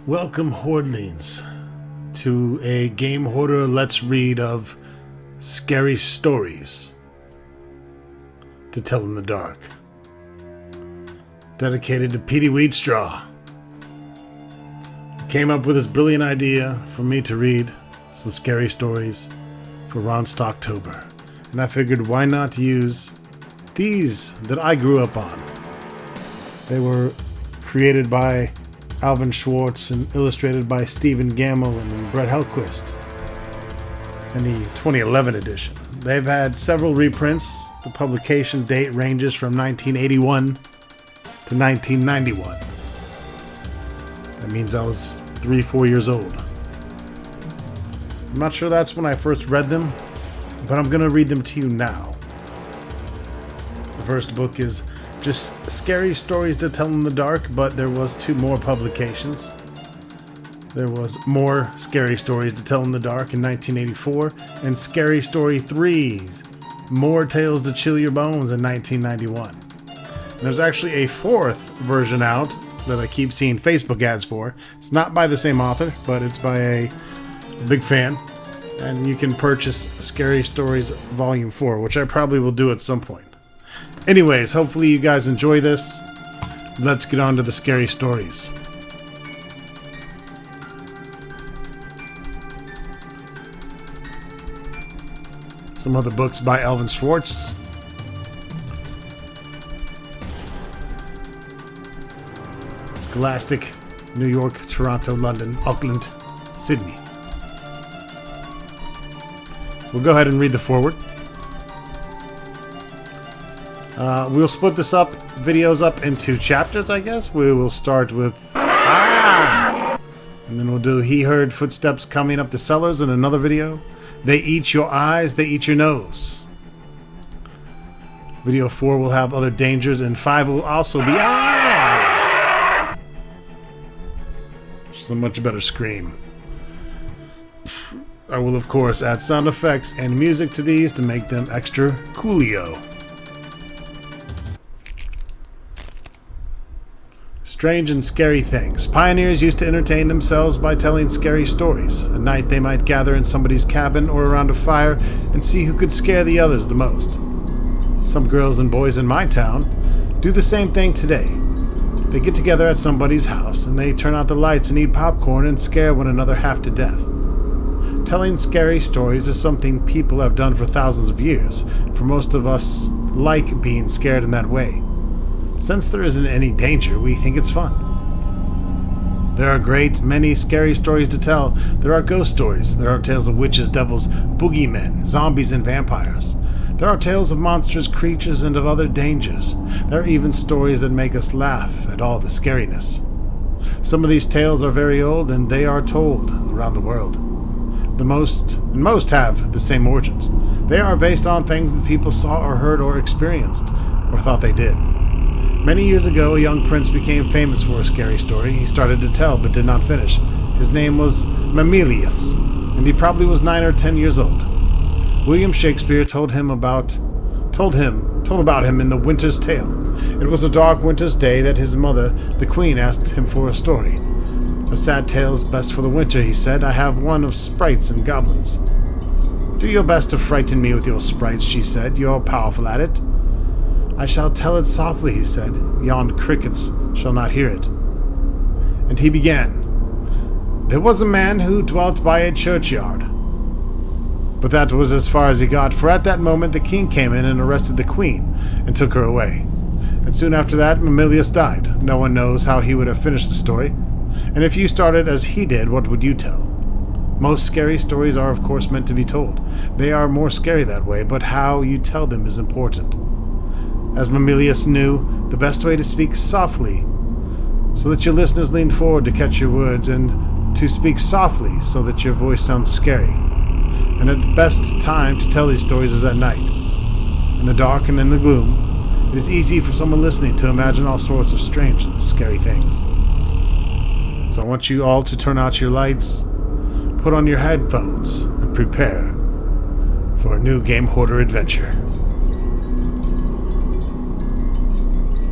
Welcome, Hoardlings, to a Game Hoarder Let's Read of Scary Stories to Tell in the Dark. Dedicated to Petey Wheatstraw. Came up with this brilliant idea for me to read some scary stories for Ronstocktober. And I figured, why not use these that I grew up on? They were created by Alvin Schwartz and illustrated by Stephen Gamble and Brett Hellquist in the 2011 edition. They've had several reprints. The publication date ranges from 1981 to 1991. That means I was 3-4 years old. I'm not sure that's when I first read them, but I'm going to read them to you now. The first book is just Scary Stories to Tell in the Dark, but there was 2 more publications. There was More Scary Stories to Tell in the Dark in 1984, and Scary Story 3, More Tales to Chill Your Bones in 1991. And there's actually a 4th version out that I keep seeing Facebook ads for. It's not by the same author, but it's by a big fan. And you can purchase Scary Stories Volume 4, which I probably will do at some point. Anyways, hopefully you guys enjoy this. Let's get on to the scary stories. Some other books by Alvin Schwartz. Scholastic, New York, Toronto, London, Auckland, Sydney. We'll go ahead and read the foreword. We'll split this videos up into chapters, I guess. We will start with and then we'll do He Heard Footsteps Coming Up the Cellars in another video. They Eat Your Eyes, They Eat Your Nose. Video 4 will have Other Dangers, and 5 will also be which is a much better scream. I will of course add sound effects and music to these to make them extra coolio. Strange and scary things. Pioneers used to entertain themselves by telling scary stories. At night they might gather in somebody's cabin or around a fire and see who could scare the others the most. Some girls and boys in my town do the same thing today. They get together at somebody's house and they turn out the lights and eat popcorn and scare one another half to death. Telling scary stories is something people have done for thousands of years. For most of us like being scared in that way. Since there isn't any danger, we think it's fun. There are great many scary stories to tell. There are ghost stories. There are tales of witches, devils, boogeymen, zombies, and vampires. There are tales of monstrous creatures and of other dangers. There are even stories that make us laugh at all the scariness. Some of these tales are very old, and they are told around the world. Most have the same origins. They are based on things that people saw or heard or experienced, or thought they did. Many years ago, a young prince became famous for a scary story he started to tell but did not finish. His name was Mamilius, and he probably was 9 or 10 years old. William Shakespeare told about him in The Winter's Tale. It was a dark winter's day that his mother, the queen, asked him for a story. A sad tale's best for the winter, he said. I have one of sprites and goblins. Do your best to frighten me with your sprites, she said. You're powerful at it. I shall tell it softly, he said. Yond crickets shall not hear it. And he began. There was a man who dwelt by a churchyard. But that was as far as he got, for at that moment the king came in and arrested the queen and took her away. And soon after that Mamilius died. No one knows how he would have finished the story. And if you started as he did, what would you tell? Most scary stories are of course meant to be told. They are more scary that way, but how you tell them is important. As Mamilius knew, the best way to speak softly, so that your listeners lean forward to catch your words, and to speak softly so that your voice sounds scary. And at the best time to tell these stories is at night. In the dark and in the gloom, it is easy for someone listening to imagine all sorts of strange and scary things. So I want you all to turn out your lights, put on your headphones, and prepare for a new Game Hoarder adventure.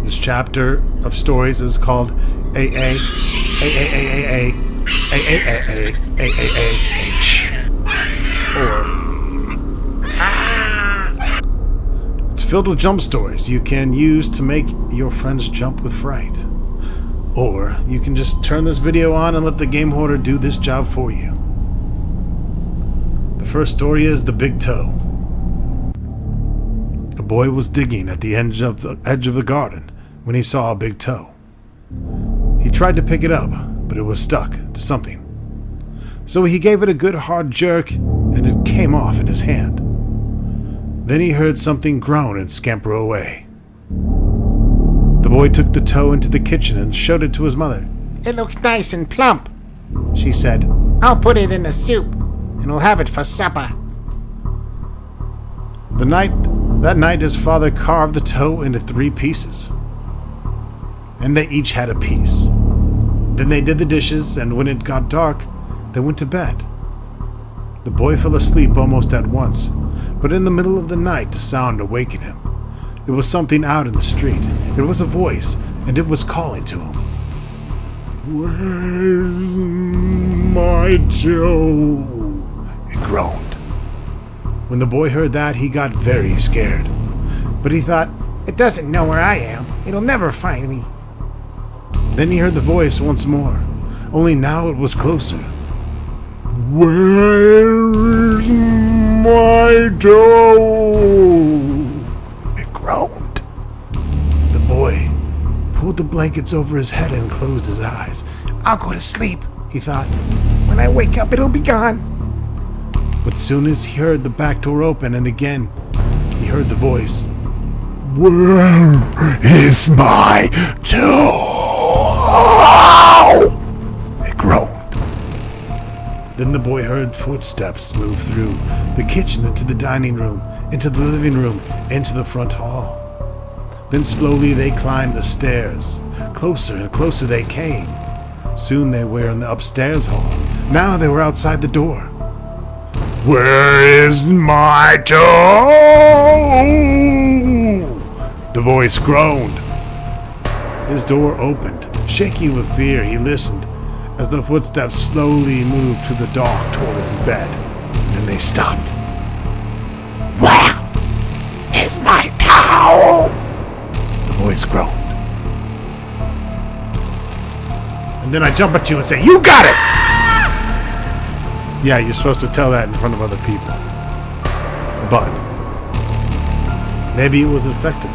This chapter of stories is called AA A-A-A-A-A-A-H. Or it's filled with jump stories you can use to make your friends jump with fright. Or you can just turn this video on and let the game hoarder do this job for you. The first story is The Big Toe. A boy was digging at the edge of the garden when he saw a big toe. He tried to pick it up, but it was stuck to something. So he gave it a good hard jerk, and it came off in his hand. Then he heard something groan and scamper away. The boy took the toe into the kitchen and showed it to his mother. "It looks nice and plump," she said. "I'll put it in the soup, and we'll have it for supper." That night his father carved the toe into 3 pieces, and they each had a piece. Then they did the dishes, and when it got dark, they went to bed. The boy fell asleep almost at once, but in the middle of the night a sound awakened him. It was something out in the street. It was a voice, and it was calling to him. "Where's my toe?" It groaned. When the boy heard that, he got very scared. But he thought, "It doesn't know where I am. It'll never find me." Then he heard the voice once more, only now it was closer. "Where's my toe?" It groaned. The boy pulled the blankets over his head and closed his eyes. "I'll go to sleep," he thought. "When I wake up, it'll be gone." But soon as he heard the back door open, and again he heard the voice. "Where is my toe?" It groaned. Then the boy heard footsteps move through the kitchen into the dining room, into the living room, into the front hall. Then slowly they climbed the stairs. Closer and closer they came. Soon they were in the upstairs hall. Now they were outside the door. "Where is my toe?" The voice groaned. His door opened. Shaking with fear, he listened as the footsteps slowly moved to the dark toward his bed. And then they stopped. "Where is my toe?" The voice groaned. And then I jump at you and say, "You got it!" Yeah, you're supposed to tell that in front of other people. But maybe it was effective.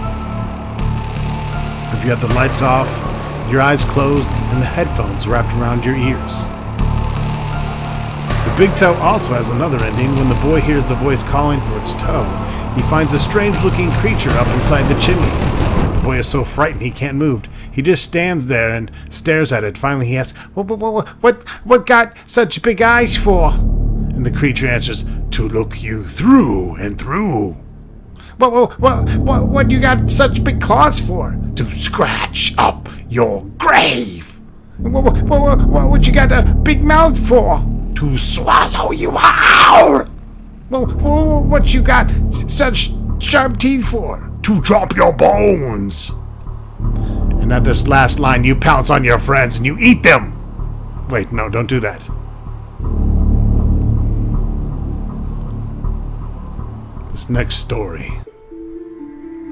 If you had the lights off, your eyes closed, and the headphones wrapped around your ears. The Big Toe also has another ending. When the boy hears the voice calling for its toe, he finds a strange-looking creature up inside the chimney. The boy is so frightened he can't move. He just stands there and stares at it. Finally he asks, What got such big eyes for?" And the creature answers, "To look you through and through." What you got such big claws for?" "To scratch up your grave." What you got a big mouth for?" "To swallow you whole." What you got such sharp teeth for?" "To drop your bones." And at this last line, you pounce on your friends and you eat them. Wait, no, don't do that. This next story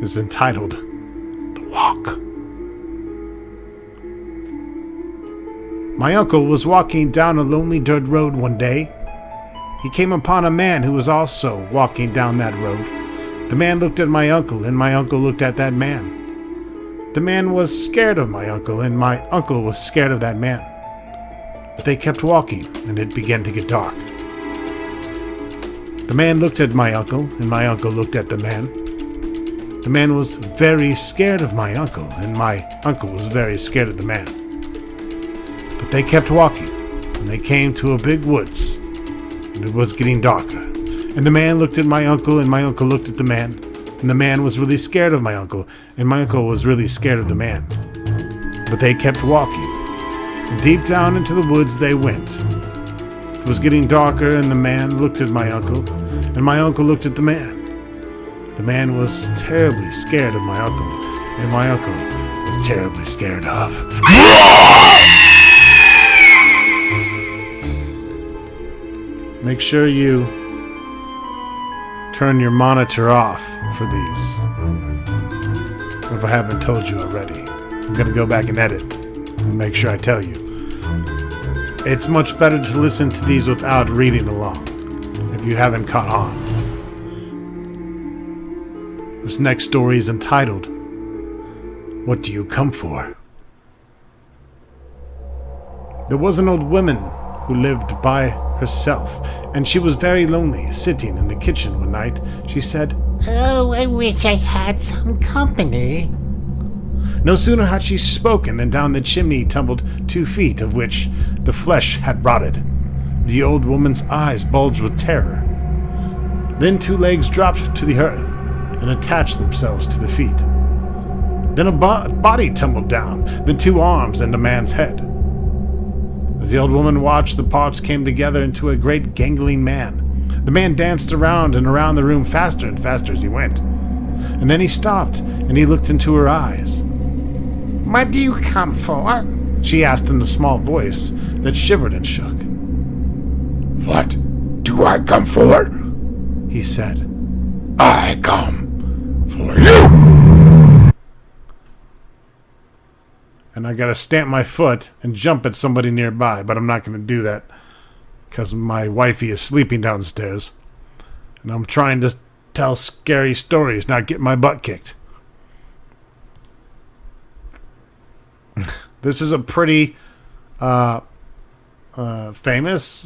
is entitled The Walk. My uncle was walking down a lonely dirt road one day. He came upon a man who was also walking down that road. The man looked at my uncle, and my uncle looked at that man. The man was scared of my uncle, and my uncle was scared of that man. But they kept walking, and it began to get dark. The man looked at my uncle, and my uncle looked at the man. The man was very scared of my uncle, and my uncle was very scared of the man. But they kept walking, and they came to a big woods, and it was getting darker. And the man looked at my uncle, and my uncle looked at the man. And the man was really scared of my uncle, and my uncle was really scared of the man. But they kept walking, and deep down into the woods they went. It was getting darker, and the man looked at my uncle, and my uncle looked at the man. The man was terribly scared of my uncle, and my uncle was terribly scared of... Make sure you turn your monitor off for these. If I haven't told you already, I'm going to go back and edit and make sure I tell you. It's much better to listen to these without reading along, if you haven't caught on. This next story is entitled, What Do You Come For? There was an old woman who lived by herself, and she was very lonely. Sitting in the kitchen one night, she said, Oh, I wish I had some company. No sooner had she spoken than down the chimney tumbled 2 feet, of which the flesh had rotted. The old woman's eyes bulged with terror. Then 2 legs dropped to the earth and attached themselves to the feet. Then a body tumbled down, then 2 arms and a man's head. As the old woman watched, the parts came together into a great gangling man. The man danced around and around the room faster and faster as he went. And then he stopped, and he looked into her eyes. What do you come for? She asked in a small voice that shivered and shook. What do I come for? He said. I come for you! And I gotta stamp my foot and jump at somebody nearby, but I'm not gonna do that because my wifey is sleeping downstairs. And I'm trying to tell scary stories, not get my butt kicked. This is a pretty famous,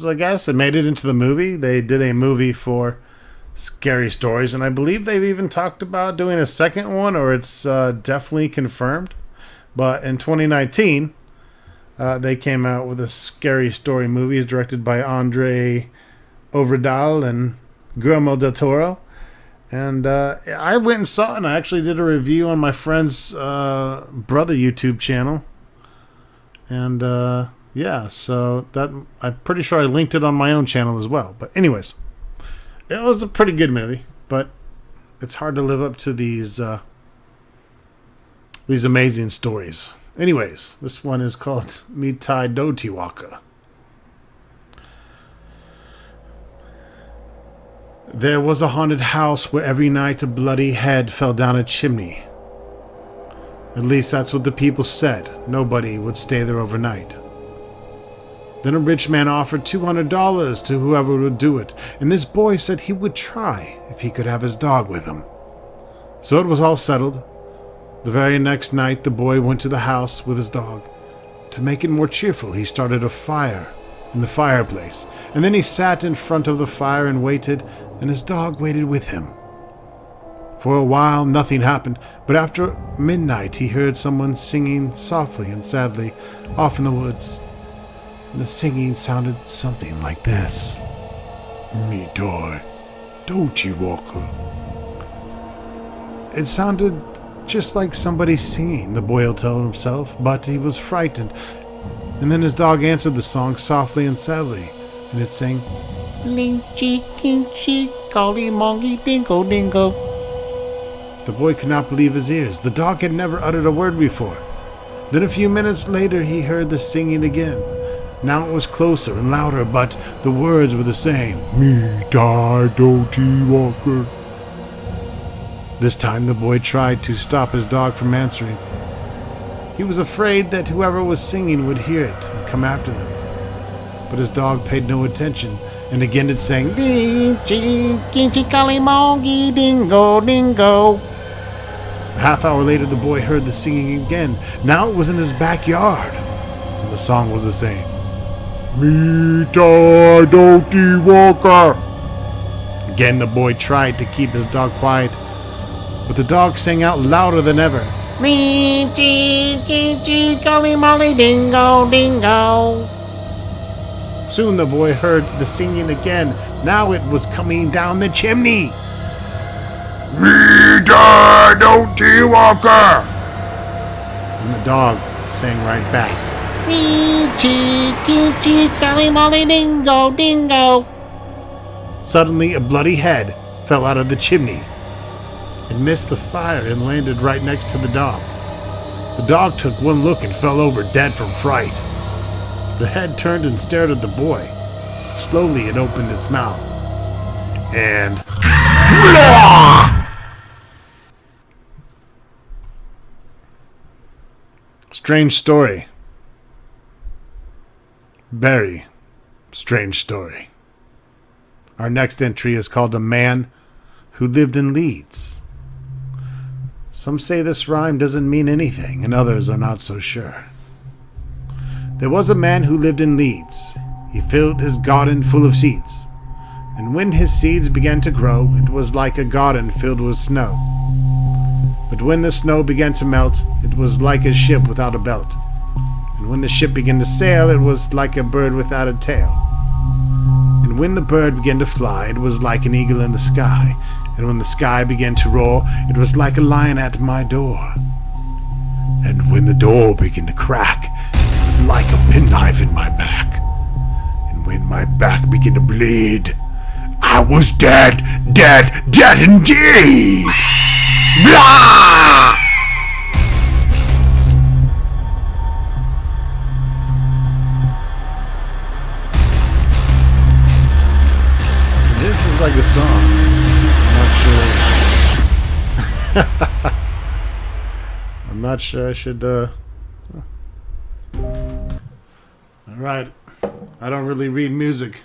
I guess. It made it into the movie. They did a movie for Scary Stories, and I believe they've even talked about doing a second one, or it's definitely confirmed. But in 2019, they came out with a Scary Story movie. It's directed by Andre Ovredal and Guillermo del Toro. And I went and saw it, and I actually did a review on my friend's brother YouTube channel. And yeah, so that I'm pretty sure I linked it on my own channel as well. But anyways, it was a pretty good movie, but it's hard to live up to these amazing stories. Anyways, this one is called Mitai Doti Waka. There was a haunted house where every night a bloody head fell down a chimney. At least that's what the people said. Nobody would stay there overnight. Then a rich man offered $200 to whoever would do it, and this boy said he would try if he could have his dog with him. So it was all settled. The very next night, the boy went to the house with his dog. To make it more cheerful, he started a fire in the fireplace, and then he sat in front of the fire and waited, and his dog waited with him. For a while, nothing happened, but after midnight, he heard someone singing softly and sadly off in the woods. And the singing sounded something like this. Mitai Doti Waka. It sounded just like somebody singing, the boy told himself, but he was frightened. And then his dog answered the song softly and sadly, and it sang, Linchy, kinchy, golly, mongy, dingo, dingo. The boy could not believe his ears. The dog had never uttered a word before. Then a few minutes later he heard the singing again. Now it was closer and louder, but the words were the same. Mitai Doti Waka. This time the boy tried to stop his dog from answering. He was afraid that whoever was singing would hear it and come after them. But his dog paid no attention, and again it sang, Linchy, kinchy, golly, mongy, dingo, dingo. A half hour later the boy heard the singing again. Now it was in his backyard, and the song was the same. Mitai Doti Waka. Again the boy tried to keep his dog quiet, but the dog sang out louder than ever. Linchy, kinchy, golly, molly, dingo, dingo. Soon the boy heard the singing again. Now it was coming down the chimney. Mitai Doti Waka. And the dog sang right back. Linchy, kinchy, golly, molly, dingo, dingo. Suddenly a bloody head fell out of the chimney. It missed the fire and landed right next to the dog. The dog took one look and fell over dead from fright. The head turned and stared at the boy. Slowly it opened its mouth. And... Strange story. Very strange story. Our next entry is called A Man Who Lived in Leeds. Some say this rhyme doesn't mean anything, and others are not so sure. There was a man who lived in Leeds. He filled his garden full of seeds. And when his seeds began to grow, it was like a garden filled with snow. But when the snow began to melt, it was like a ship without a belt. And when the ship began to sail, it was like a bird without a tail. And when the bird began to fly, it was like an eagle in the sky. And when the sky began to roar, it was like a lion at my door. And when the door began to crack, it was like a penknife in my back. And when my back began to bleed, I was dead, dead, dead indeed! Blah! This is like a song. I'm not sure I should, Alright. I don't really read music,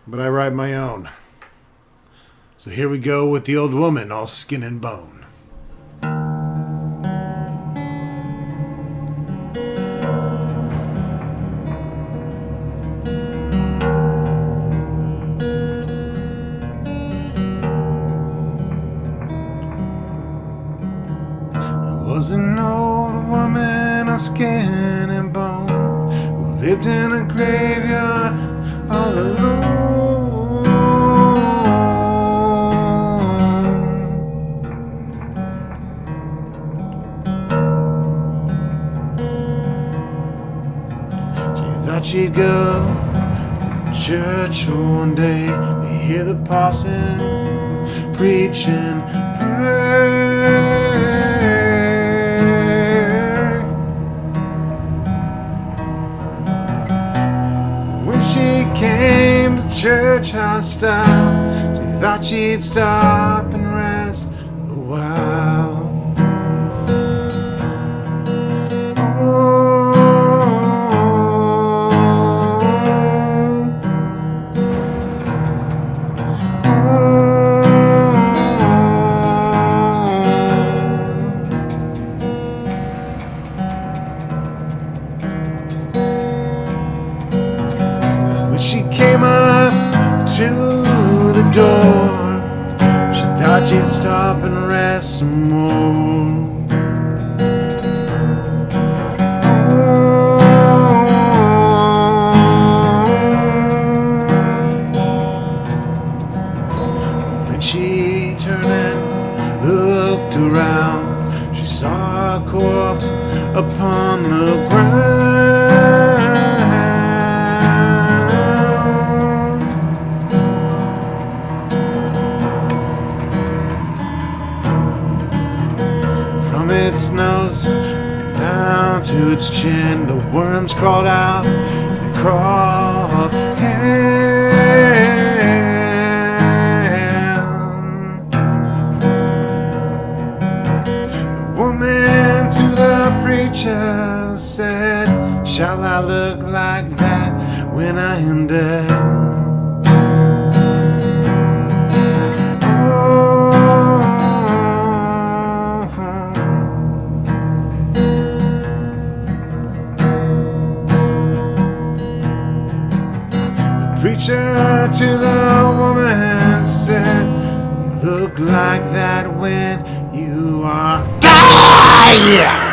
but I write my own. So here we go with the old woman, all skin and bone. Was an old woman of skin and bone who lived in a graveyard all alone. She thought she'd go to church one day to hear the parson preaching prayer. Came to church hostile. She thought she'd stop and rest a while. She came up to the door. She thought she'd stop and rest some more. When she turned and looked around, she saw a corpse upon the ground. Its nose down to its chin, the worms crawled out, they crawled in. The woman to the preacher said, shall I look like that when I am dead? Preacher to the woman said, you look like that when you are die!